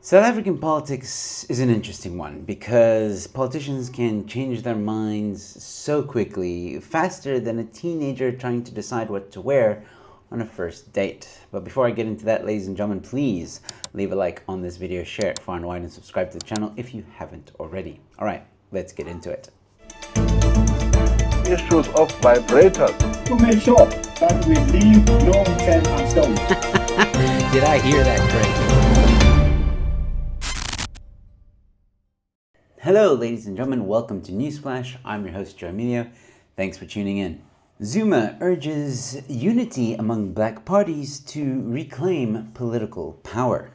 South African politics is an interesting one because politicians can change their minds so quickly, faster than a teenager trying to decide what to wear on a first date. But before I get into that, ladies and gentlemen, please leave a like on this video, share it far and wide, and subscribe to the channel if you haven't already. All right, let's get into it. Issues of vibrators to make sure that we leave no unturned and stone. Did I hear that correctly? Hello, ladies and gentlemen. Welcome to Newsflash. I'm your host, Emilio. Thanks for tuning in. Zuma urges unity among black parties to reclaim political power.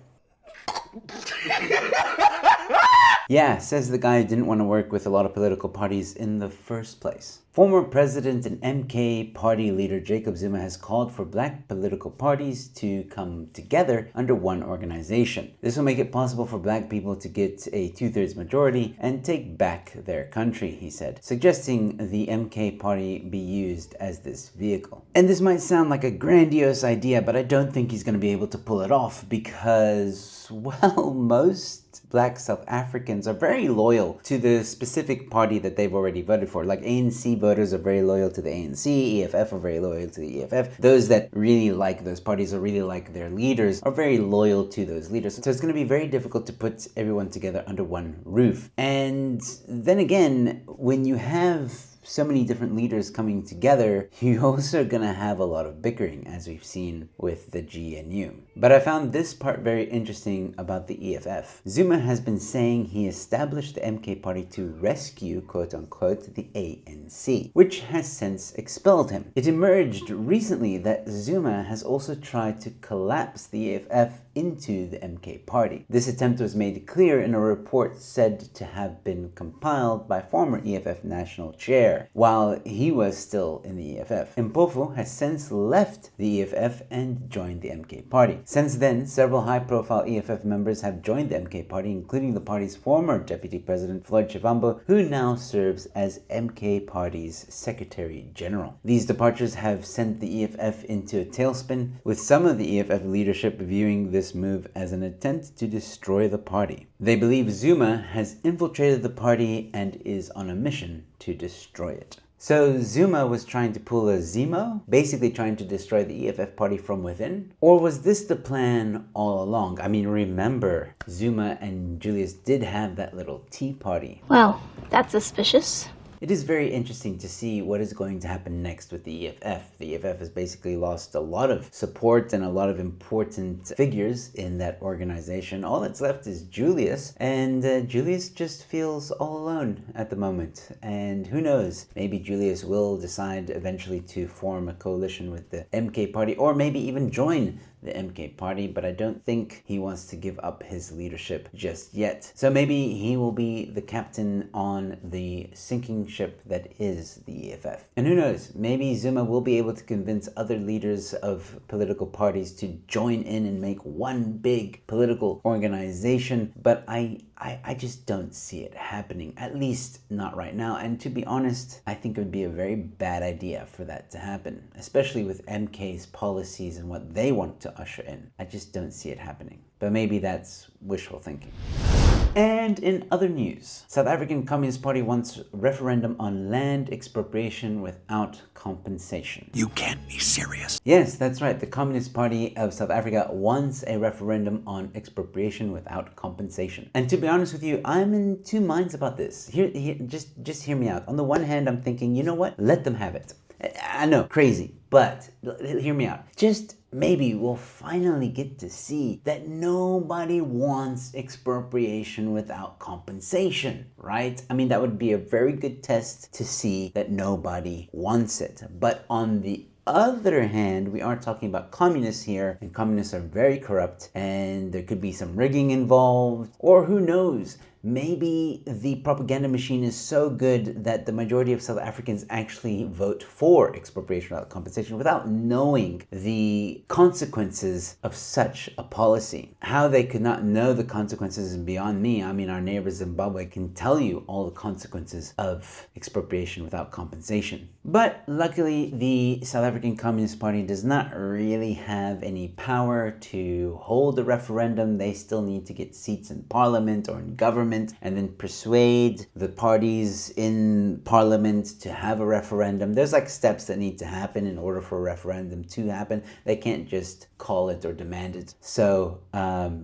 Yeah, says the guy who didn't want to work with a lot of political parties in the first place. Former President and MK party leader Jacob Zuma has called for black political parties to come together under one organization. This will make it possible for black people to get a 2/3 majority and take back their country, he said, suggesting the MK party be used as this vehicle. And this might sound like a grandiose idea, but I don't think he's going to be able to pull it off because, well, most black South Africans are very loyal to the specific party that they've already voted for. Like ANC voters are very loyal to the ANC, EFF are very loyal to the EFF. Those that really like those parties or really like their leaders are very loyal to those leaders. So it's going to be very difficult to put everyone together under one roof. And then again, when you have so many different leaders coming together, you're also gonna have a lot of bickering, as we've seen with the GNU. But I found this part very interesting about the EFF. Zuma has been saying he established the MK party to rescue, quote unquote, the ANC, which has since expelled him. It emerged recently that Zuma has also tried to collapse the EFF into the MK party. This attempt was made clear in a report said to have been compiled by former EFF national chair while he was still in the EFF. Mpofu has since left the EFF and joined the MK party. Since then, several high-profile EFF members have joined the MK party, including the party's former deputy president Floyd Shivambu, who now serves as MK party's secretary general. These departures have sent the EFF into a tailspin, with some of the EFF leadership viewing this move as an attempt to destroy the party. They believe Zuma has infiltrated the party and is on a mission to destroy it. So Zuma was trying to pull a Zemo, basically trying to destroy the EFF party from within? Or was this the plan all along? I mean, remember, Zuma and Julius did have that little tea party. Well, that's suspicious. It is very interesting to see what is going to happen next with the EFF. The EFF has basically lost a lot of support and a lot of important figures in that organization. All that's left is Julius, and Julius just feels all alone at the moment. And who knows, maybe Julius will decide eventually to form a coalition with the MK party, or maybe even join the MK party, but I don't think he wants to give up his leadership just yet. So maybe he will be the captain on the sinking ship that is the EFF. And who knows, maybe Zuma will be able to convince other leaders of political parties to join in and make one big political organization, but I just don't see it happening, at least not right now. And to be honest, I think it would be a very bad idea for that to happen, especially with MK's policies and what they want to usher in. I just don't see it happening. But maybe that's wishful thinking. And in other news, South African Communist Party wants referendum on land expropriation without compensation. You can't be serious. Yes, that's right. The Communist Party of South Africa wants a referendum on expropriation without compensation. And to be honest with you, I'm in two minds about this. Just hear me out. On the one hand, I'm thinking, you know what? Let them have it. I know, crazy, but hear me out. Just maybe we'll finally get to see that nobody wants expropriation without compensation, right? I mean, that would be a very good test to see that nobody wants it. But on the other hand, we are talking about communists here, and communists are very corrupt, and there could be some rigging involved, or who knows, maybe the propaganda machine is so good that the majority of South Africans actually vote for expropriation without compensation without knowing the consequences of such a policy. How they could not know the consequences is beyond me. I mean, our neighbor Zimbabwe can tell you all the consequences of expropriation without compensation. But luckily, the South African Communist Party does not really have any power to hold a referendum. They still need to get seats in parliament or in government and then persuade the parties in parliament to have a referendum. There's like steps that need to happen in order for a referendum to happen. They can't just call it or demand it. So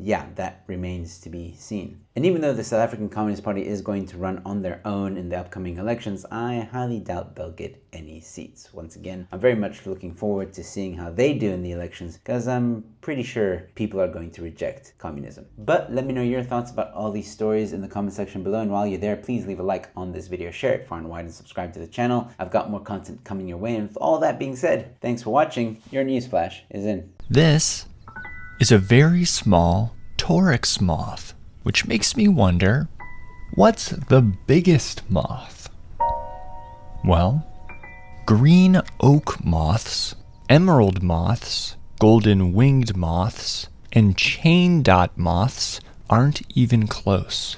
yeah, that remains to be seen. And even though the South African Communist Party is going to run on their own in the upcoming elections, I highly doubt they'll get any seats. Once again, I'm very much looking forward to seeing how they do in the elections, because I'm pretty sure people are going to reject communism. But let me know your thoughts about all these stories in the comment section below, and while you're there, please leave a like on this video, share it far and wide, and subscribe to the channel. I've got more content coming your way, and with all that being said, thanks for watching. Your newsflash is in. This is a very small Torix moth, which makes me wonder, what's the biggest moth? Well, green oak moths, emerald moths, golden winged moths, and chain dot moths aren't even close.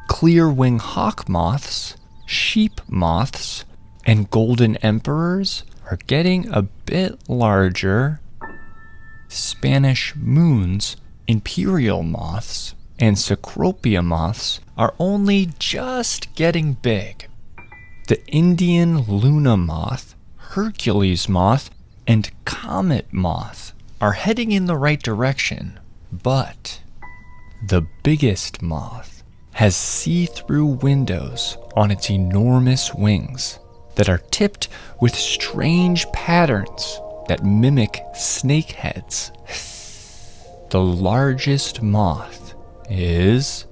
Clear wing hawk moths, sheep moths, and golden emperors are getting a bit larger. Spanish moons, imperial moths, and Cecropia moths are only just getting big. The Indian Luna moth, Hercules moth, and comet moth are heading in the right direction, but the biggest moth has see-through windows on its enormous wings that are tipped with strange patterns that mimic snake heads. The largest moth is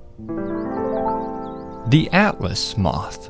the Atlas moth,